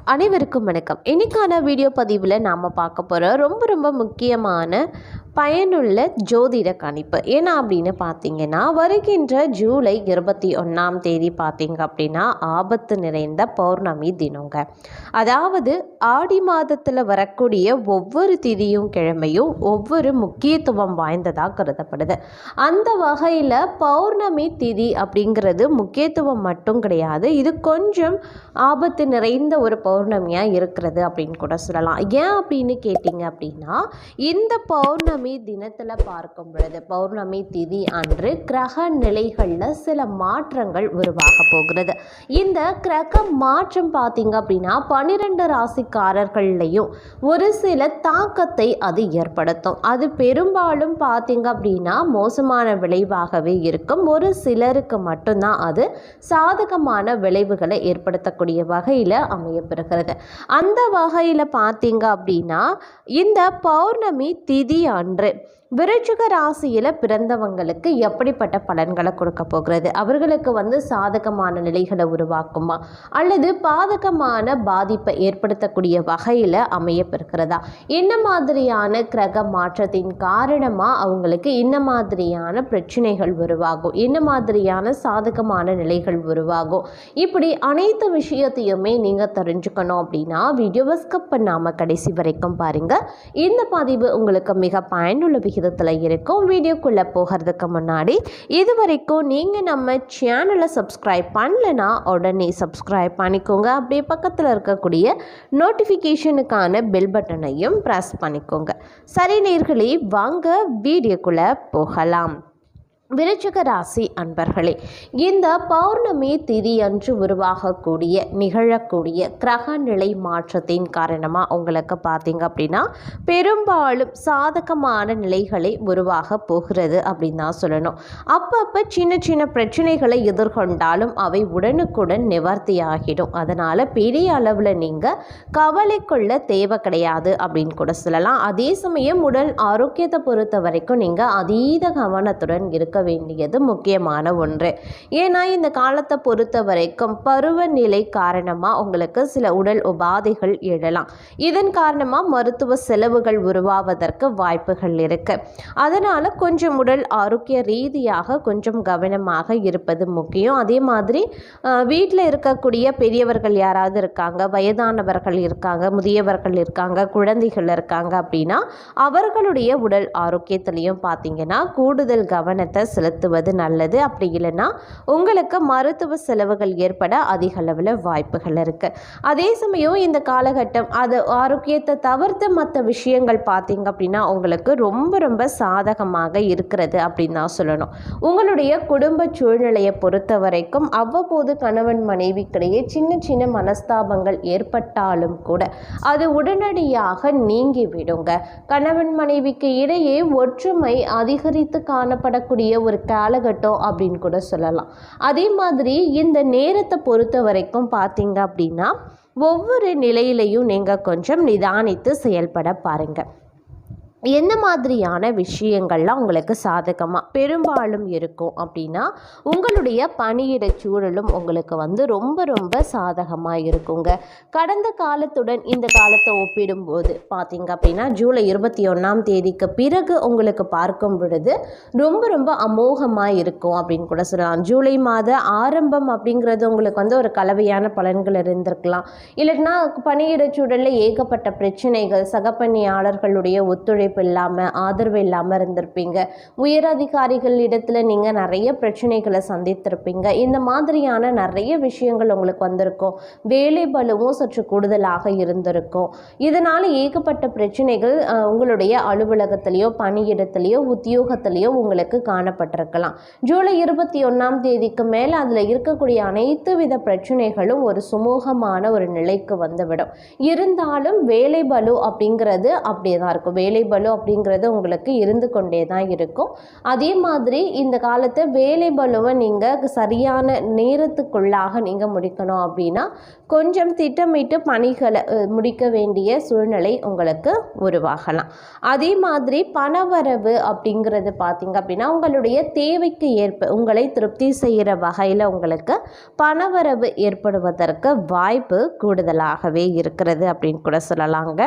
அனைவருக்கும் வணக்கம். இன்னைக்கான வீடியோ பதிவில் நாம் பார்க்க போகிற ரொம்ப முக்கியமான பயனுள்ள ஜோதிட கணிப்பு ஏன்னா அப்படின்னு பார்த்தீங்கன்னா, வருகின்ற ஜூலை 21ஆம் தேதி பார்த்தீங்க அப்படின்னா ஆபத்து நிறைந்த பௌர்ணமி தினங்க. அதாவது ஆடி மாதத்தில் வரக்கூடிய ஒவ்வொரு திதியும் கிழமையும் ஒவ்வொரு முக்கியத்துவம் வாய்ந்ததாக கருதப்படுது. அந்த வகையில் பௌர்ணமி திதி அப்படிங்கிறது முக்கியத்துவம் மட்டும் கிடையாது, இது கொஞ்சம் ஆபத்து நிறைந்த ஒரு பௌர்ணமியாக இருக்கிறது அப்படின்னு கூட சொல்லலாம். ஏன் அப்படின்னு கேட்டிங்க அப்படின்னா, இந்த பௌர்ணமி தினத்தில் பார்க்கும் பொழுது பௌர்ணமி திதி அன்று கிரக நிலைகளில் சில மாற்றங்கள் உருவாக போகிறது. இந்த கிரக மாற்றம் பார்த்தீங்க அப்படின்னா 12 ராசிக்காரர்கள்லையும் ஒரு சில தாக்கத்தை அது ஏற்படுத்தும். அது பெரும்பாலும் பார்த்தீங்க அப்படின்னா மோசமான விளைவாகவே இருக்கும். ஒரு சிலருக்கு மட்டும்தான் அது சாதகமான விளைவுகளை ஏற்படுத்தக்கூடிய வகையில் அமையப்பெறுகிறது. அந்த வகையில் பார்த்தீங்க அப்படின்னா இந்த பௌர்ணமி திதி அன்று விருச்சிக ராசியில் பிறந்தவங்களுக்கு எப்படிப்பட்ட பலன்களை கொடுக்க போகிறது, அவர்களுக்கு சாதகமான நிலைகளை உருவாக்குமா அல்லது பாதகமான பாதிப்பை ஏற்படுத்தக்கூடிய வகையில் அமையப்பெறுகிறதா, என்ன மாதிரியான கிரக மாற்றத்தின் காரணமாக அவங்களுக்கு என்ன மாதிரியான பிரச்சனைகள் உருவாகும், என்ன மாதிரியான சாதகமான நிலைகள் உருவாகும், இப்படி அனைத்து விஷயத்தையுமே நீங்கள் தெரிஞ்சுக்கணும் அப்படின்னா வீடியோவை ஸ்கிப் பண்ணாமல் கடைசி வரைக்கும் பாருங்கள். இந்த பதிவு உங்களுக்கு மிக பயனுள்ள விகிதத்தில் இருக்கும். வீடியோக்குள்ளே போகிறதுக்கு முன்னாடி இது வரைக்கும் நீங்கள் நம்ம சேனலை சப்ஸ்கிரைப் பண்ணலைன்னா உடனே சப்ஸ்கிரைப் பண்ணிக்கோங்க. அப்படியே பக்கத்தில் இருக்கக்கூடிய நோட்டிஃபிகேஷனுக்கான பெல் பட்டனையும் ப்ரெஸ் பண்ணிக்கோங்க. சரி நேயர்களே, வாங்க வீடியோக்குள்ளே போகலாம். விருச்சிக ராசி அன்பர்களே, இந்த பௌர்ணமி திதி அன்று உருவாகக்கூடிய நிகழக்கூடிய கிரக நிலை மாற்றத்தின் காரணமாக உங்களுக்கு பார்த்தீங்க அப்படின்னா பெரும்பாலும் சாதகமான நிலைகளை உருவாக போகிறது அப்படின்னு தான் சொல்லணும். அப்பப்போ சின்ன பிரச்சனைகளை எதிர்கொண்டாலும் அவை உடனுக்குடன் நிவர்த்தி ஆகிடும். அதனால் பெரிய அளவில் நீங்கள் கவலை கொள்ள தேவை கிடையாது அப்படின்னு கூட சொல்லலாம். அதே சமயம் உடல் ஆரோக்கியத்தை பொறுத்த வரைக்கும் நீங்கள் அதீத கவனத்துடன் இருக்க வேண்டியது முக்கியமான ஒன்று. ஏன்னா இந்த காலத்தை பொறுத்த வரைக்கும் பருவநிலை காரணமாக உங்களுக்கு சில உடல் உபாதைகள் எழலாம். இதன் காரணமாக மருத்துவ செலவுகள் உருவாவதற்கு வாய்ப்புகள் இருக்கு. அதனால் கொஞ்சம் உடல் ஆரோக்கிய ரீதியாக கொஞ்சம் கவனமாக இருப்பது முக்கியம். அதே மாதிரி வீட்டில் இருக்கக்கூடிய பெரியவர்கள் யாராவது இருக்காங்க, வயதானவர்கள் இருக்காங்க, முதியவர்கள் இருக்காங்க, குழந்தைகள் இருக்காங்க அப்படின்னா அவர்களுடைய உடல் ஆரோக்கியத்திலையும் பார்த்தீங்கன்னா கூடுதல் கவனத்தை செலுத்துவது நல்லது. அப்படி இல்லைன்னா உங்களுக்கு மருத்துவ செலவுகள் ஏற்பட அதிக அளவில் வாய்ப்புகள் இருக்குது. அதே சமயம் இந்த காலகட்டம் அது ஆரோக்கியத்தை தவிர்த்து மற்ற விஷயங்கள் பார்த்தீங்க அப்படின்னா உங்களுக்கு ரொம்ப சாதகமாக இருக்கிறது அப்படின்னு தான் சொல்லணும். உங்களுடைய குடும்ப சூழ்நிலையை பொறுத்த வரைக்கும் அவ்வப்போது கணவன் மனைவிக்கிடையே சின்ன மனஸ்தாபங்கள் ஏற்பட்டாலும் கூட அது உடனடியாக நீங்கி விடுங்க. கணவன் மனைவிக்கு இடையே ஒற்றுமை அதிகரித்து காணப்படக்கூடிய ஒரு காலகட்டம் அப்படின்னு கூட சொல்லலாம். அதே மாதிரி இந்த நேரத்தை பொறுத்த வரைக்கும் பார்த்தீங்க அப்படின்னா ஒவ்வொரு நிலையிலையும் நீங்கள் கொஞ்சம் நிதானித்து செயல்பட பாருங்கள். என்ன மாதிரியான விஷயங்கள்லாம் உங்களுக்கு சாதகமாக பெரும்பாலும் இருக்கும் அப்படின்னா உங்களுடைய பணியிட சூழலும் உங்களுக்கு ரொம்ப சாதகமாக இருக்குங்க. கடந்த காலத்துடன் இந்த காலத்தை ஒப்பிடும்போது பார்த்தீங்க அப்படின்னா ஜூலை 21ஆம் தேதிக்கு பிறகு உங்களுக்கு பார்க்கும் பொழுது ரொம்ப அமோகமாக இருக்கும் அப்படின்னு கூட சொல்லலாம். ஜூலை மாத ஆரம்பம் அப்படிங்கிறது உங்களுக்கு ஒரு கலவையான பலன்கள் இருந்திருக்கலாம். இல்லைன்னா பணியிட சூழலில் ஏகப்பட்ட பிரச்சனைகள், சக பணியாளர்களுடைய ஒத்துழைப்பு இல்லாமல் ஆதரவு இல்லாமல் இருந்திருப்பீங்க. உயர் அதிகாரிகள் இடத்துல நீங்கள் நிறைய பிரச்சனைகளை சந்தித்திருப்பீங்க. இந்த மாதிரியான நிறைய விஷயங்கள் உங்களுக்கு வந்திருக்கும். வேலை பளுவும் சற்று கூடுதலாக இருந்திருக்கும். இதனால் ஏகப்பட்ட பிரச்சனைகள் உங்களுடைய அலுவலகத்திலேயோ பணியிடத்திலேயோ உத்தியோகத்திலேயோ உங்களுக்கு காணப்பட்டிருக்கலாம். ஜூலை 21ஆம் தேதிக்கு மேலே அதில் இருக்கக்கூடிய அனைத்து வித பிரச்சனைகளும் ஒரு சுமூகமான ஒரு நிலைக்கு வந்துவிடும். இருந்தாலும் வேலை பளு அப்படிங்கிறது அப்படியே தான் இருக்கும். வேலை பளு அப்படிங்கிறது உங்களுக்கு இருந்து கொண்டே தான் இருக்கும். அதே மாதிரி இந்த காலத்தை வேலை பளுவை நீங்கள் சரியான நேரத்துக்குள்ளாக நீங்கள் முடிக்கணும் அப்படின்னா கொஞ்சம் திட்டமிட்டு பணிகளை முடிக்க வேண்டிய சூழ்நிலை உங்களுக்கு உருவாகலாம். அதே மாதிரி பணவரவு அப்படிங்கிறது பார்த்திங்க அப்படின்னா உங்களுடைய தேவைக்கு ஏற்ப உங்களை திருப்தி செய்கிற வகையில் உங்களுக்கு பணவரவு ஏற்படுவதற்கு வாய்ப்பு கூடுதலாகவே இருக்கிறது அப்படின்னு கூட சொல்லலாங்க.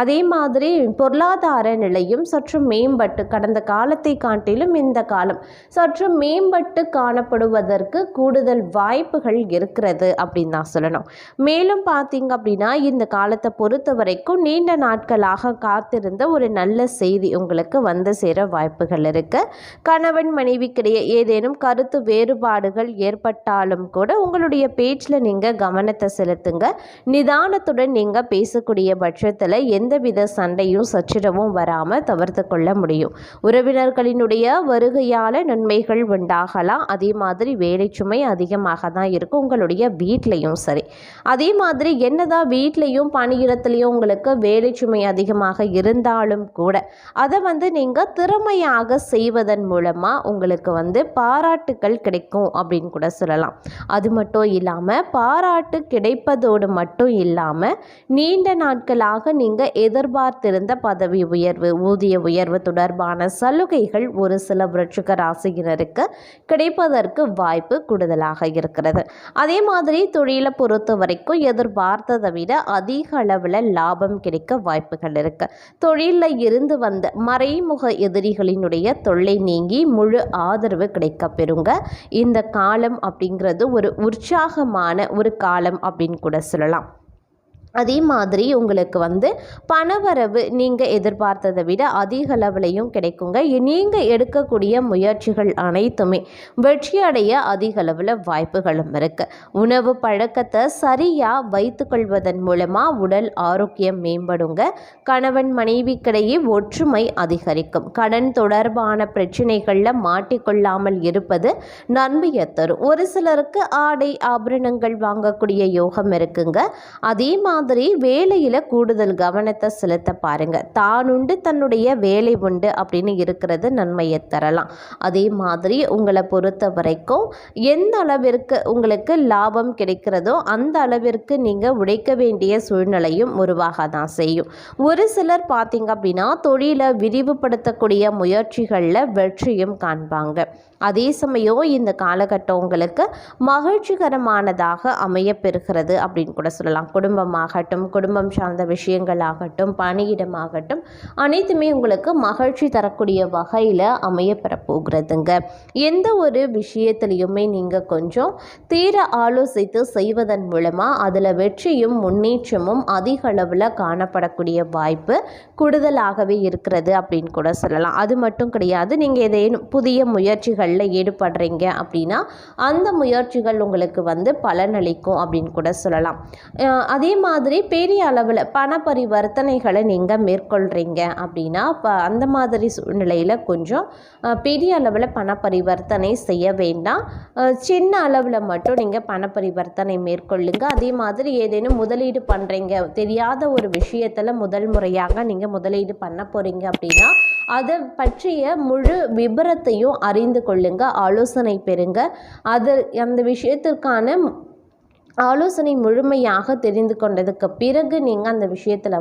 அதே மாதிரி பொருளாதார நிலையும் சற்று மேம்பட்டு கடந்த காலத்தை காட்டிலும் இந்த காலம் சற்று மேம்பட்டு காணப்படுவதற்கு கூடுதல் வாய்ப்புகள் இருக்கிறது அப்படின்னு தான் சொல்லணும். மேலும் பார்த்தீங்க அப்படின்னா இந்த காலத்தை பொறுத்த வரைக்கும் நீண்ட நாட்களாக காத்திருந்த ஒரு நல்ல செய்தி உங்களுக்கு வந்து சேர வாய்ப்புகள் இருக்கு. கணவன் மனைவிக்கிடையே ஏதேனும் கருத்து வேறுபாடுகள் ஏற்பட்டாலும் கூட உங்களுடைய பேச்சில் நீங்கள் கவனத்தை செலுத்துங்க. நிதானத்துடன் நீங்கள் பேசக்கூடிய பட்சத்தில் எந்தவித சண்டையும் சச்சரவும் வராமல் தவிர்த்து கொள்ள முடியும். உறவினர்களினுடைய வருகையால் நன்மைகள் உண்டாகலாம். அதே மாதிரி வேலை சுமை அதிகமாக தான் இருக்கும் உங்களுடைய வீட்லேயும் சரி. அதே மாதிரி என்னதான் வீட்லேயும் பணியிடத்துலையும் உங்களுக்கு வேலை சுமை அதிகமாக இருந்தாலும் கூட அதை நீங்கள் திறமையாக செய்வதன் மூலமாக உங்களுக்கு பாராட்டுக்கள் கிடைக்கும் அப்படின்னு கூட சொல்லலாம். அது மட்டும் இல்லாமல் பாராட்டு கிடைப்பதோடு மட்டும் இல்லாமல் நீண்ட நாட்களாக நீங்கள் எதிர்பார்த்திருந்த பதவி உயர்வு ஊதிய உயர்வு தொடர்பான சலுகைகள் ஒரு சில விருச்சிக ராசியினருக்கு கிடைப்பதற்கு வாய்ப்பு கூடுதலாக இருக்கிறது. அதே மாதிரி தொழிலை பொறுத்த வரைக்கும் எதிர்பார்த்ததை விட அதிக அளவில் லாபம் கிடைக்க வாய்ப்புகள் இருக்கு. தொழிலில் இருந்து வந்த மறைமுக எதிரிகளினுடைய தொல்லை நீங்கி முழு ஆதரவு கிடைக்க பெறுங்க. இந்த காலம் அப்படிங்கிறது ஒரு உற்சாகமான ஒரு காலம் அப்படின்னு கூட சொல்லலாம். அதே மாதிரி உங்களுக்கு பணவரவு நீங்கள் எதிர்பார்த்ததை விட அதிக அளவுலையும் கிடைக்குங்க. நீங்கள் எடுக்கக்கூடிய முயற்சிகள் அனைத்துமே வெற்றியடைய அதிக அளவில் வாய்ப்புகளும் இருக்குது. உணவு பழக்கத்தை சரியாக வைத்துக்கொள்வதன் மூலமாக உடல் ஆரோக்கியம் மேம்படுங்க. கணவன் மனைவிக்கிடையே ஒற்றுமை அதிகரிக்கும். கடன் தொடர்பான பிரச்சனைகளில் மாட்டிக்கொள்ளாமல் இருப்பது நன்மையை தரும். ஒரு சிலருக்கு ஆடை ஆபரணங்கள் வாங்கக்கூடிய யோகம் இருக்குங்க. அதே மாதிரி வேலையில் கூடுதல் கவனத்தை செலுத்த பாருங்க. தானுண்டு தன்னுடைய வேலை உண்டு அப்படின்னு இருக்கிறது நன்மையை தரலாம். அதே மாதிரி உங்களை பொறுத்த வரைக்கும் எந்த அளவிற்கு உங்களுக்கு லாபம் கிடைக்கிறதோ அந்த அளவிற்கு நீங்கள் உழைக்க வேண்டிய சூழ்நிலையும் உருவாக தான் செய்யும். ஒரு சிலர் பார்த்தீங்க அப்படின்னா தொழிலை விரிவுபடுத்தக்கூடிய முயற்சிகளில் வெற்றியும் காண்பாங்க. அதே சமயம் இந்த காலகட்டம் உங்களுக்கு மகிழ்ச்சிகரமானதாக அமையப்பெறுகிறது அப்படின்னு கூட சொல்லலாம். குடும்பமாகட்டும் குடும்பம் சார்ந்த விஷயங்களாகட்டும் பணியிடமாகட்டும் அனைத்துமே உங்களுக்கு மகிழ்ச்சி தரக்கூடிய வகையில் அமையப்பெற போகிறதுங்க. எந்த ஒரு விஷயத்துலையுமே நீங்கள் கொஞ்சம் தீர ஆலோசித்து செய்வதன் மூலமாக அதில் வெற்றியும் முன்னேற்றமும் அதிக அளவில் காணப்படக்கூடிய வாய்ப்பு கூடுதலாகவே இருக்கிறது அப்படின்னு கூட சொல்லலாம். அது மட்டும் கிடையாது, நீங்கள் ஏதேனும் புதிய முயற்சிகள் ஈடுபடுறீங்க அப்படின்னா அந்த முயற்சிகள் உங்களுக்கு பலனளிக்கும் அப்படின்னு கூட சொல்லலாம். அதே மாதிரி பெரிய அளவில் பண பரிவர்த்தனைகளை நீங்கள் மேற்கொள்கிறீங்க அப்படின்னா அந்த மாதிரி சூழ்நிலையில் கொஞ்சம் பெரிய அளவில் பண பரிவர்த்தனை செய்ய வேண்டாம். சின்ன அளவில் மட்டும் நீங்கள் பண பரிவர்த்தனை மேற்கொள்ளுங்க. அதே மாதிரி ஏதேனும் முதலீடு பண்ணுறீங்க, தெரியாத ஒரு விஷயத்தில் முதல் முறையாக நீங்கள் முதலீடு பண்ண போகிறீங்க அப்படின்னா அதை பற்றிய முழு விபரத்தையும் அறிந்து கொள்ளுங்க, ஆலோசனை பெறுங்க. அந்த விஷயத்திற்கான ஆலோசனை முழுமையாக தெரிந்து கொண்டதுக்கு பிறகு நீங்கள் அந்த விஷயத்தில்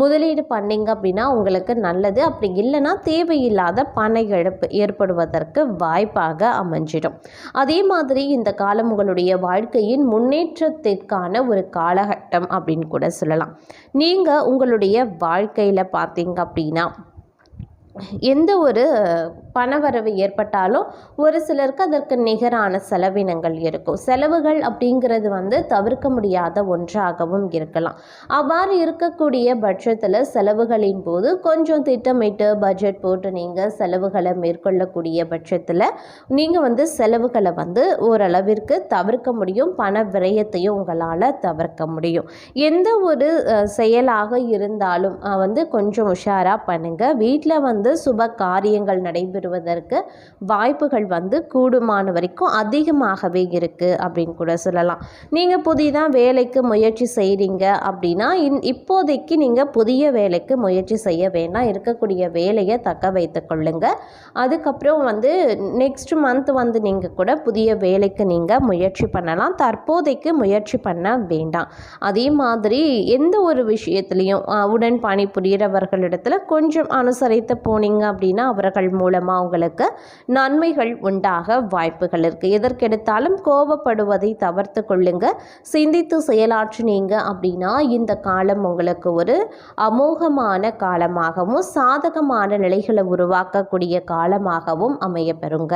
முதலீடு பண்ணிங்க அப்படின்னா உங்களுக்கு நல்லது. அப்படி இல்லைன்னா தேவையில்லாத பண இழப்பு ஏற்படுவதற்கு வாய்ப்பாக அமைஞ்சிடும். அதே மாதிரி இந்த காலம் உங்களுடைய வாழ்க்கையின் முன்னேற்றத்திற்கான ஒரு காலகட்டம் அப்படின்னு கூட சொல்லலாம். நீங்கள் உங்களுடைய வாழ்க்கையில் பார்த்தீங்க அப்படின்னா எந்த ஒரு பணவரவு ஏற்பட்டாலும் ஒரு சிலருக்கு அதற்கு நிகரான செலவினங்கள் இருக்கும். செலவுகள் அப்படிங்கிறது தவிர்க்க முடியாத ஒன்றாகவும் இருக்கலாம். அவ்வாறு இருக்கக்கூடிய பட்சத்தில் செலவுகளின் போது கொஞ்சம் திட்டமிட்டு பட்ஜெட் போட்டு நீங்கள் செலவுகளை மேற்கொள்ளக்கூடிய பட்சத்தில் நீங்கள் செலவுகளை ஓரளவிற்கு தவிர்க்க முடியும். பண விரயத்தையும் உங்களால் தவிர்க்க முடியும். எந்த ஒரு செயலாக இருந்தாலும் கொஞ்சம் உஷாராக பண்ணுங்கள். வீட்டில் சார்ந்த சுப காரியங்கள் நடைபெறுவதற்கு வாய்ப்புகள் கூடுமான வரைக்கும் அதிகமாகவே இருக்குது அப்படின்னு கூட சொல்லலாம். நீங்கள் புதிதாக வேலைக்கு முயற்சி செய்கிறீங்க அப்படின்னா இப்போதைக்கு நீங்கள் புதிய வேலைக்கு முயற்சி செய்ய வேண்டாம். இருக்கக்கூடிய வேலையை தக்க வைத்து கொள்ளுங்க. அதுக்கப்புறம் நெக்ஸ்ட் மந்த் நீங்கள் கூட புதிய வேலைக்கு நீங்கள் முயற்சி பண்ணலாம். தற்போதைக்கு முயற்சி பண்ண வேண்டாம். அதே மாதிரி எந்த ஒரு விஷயத்துலையும் உடன் பணிபுரியறவர்களிடத்துல கொஞ்சம் அனுசரித்து போனீங்க அப்படின்னா அவர்கள் மூலமாக உங்களுக்கு நன்மைகள் உண்டாக வாய்ப்புகள் இருக்குது. எதற்கெடுத்தாலும் கோபப்படுவதை தவிர்த்து கொள்ளுங்க. சிந்தித்து செயலாற்றினீங்க அப்படின்னா இந்த காலம் உங்களுக்கு ஒரு அமோகமான காலமாகவும் சாதகமான நிலைகளை உருவாக்கக்கூடிய காலமாகவும் அமைய பெறுங்க.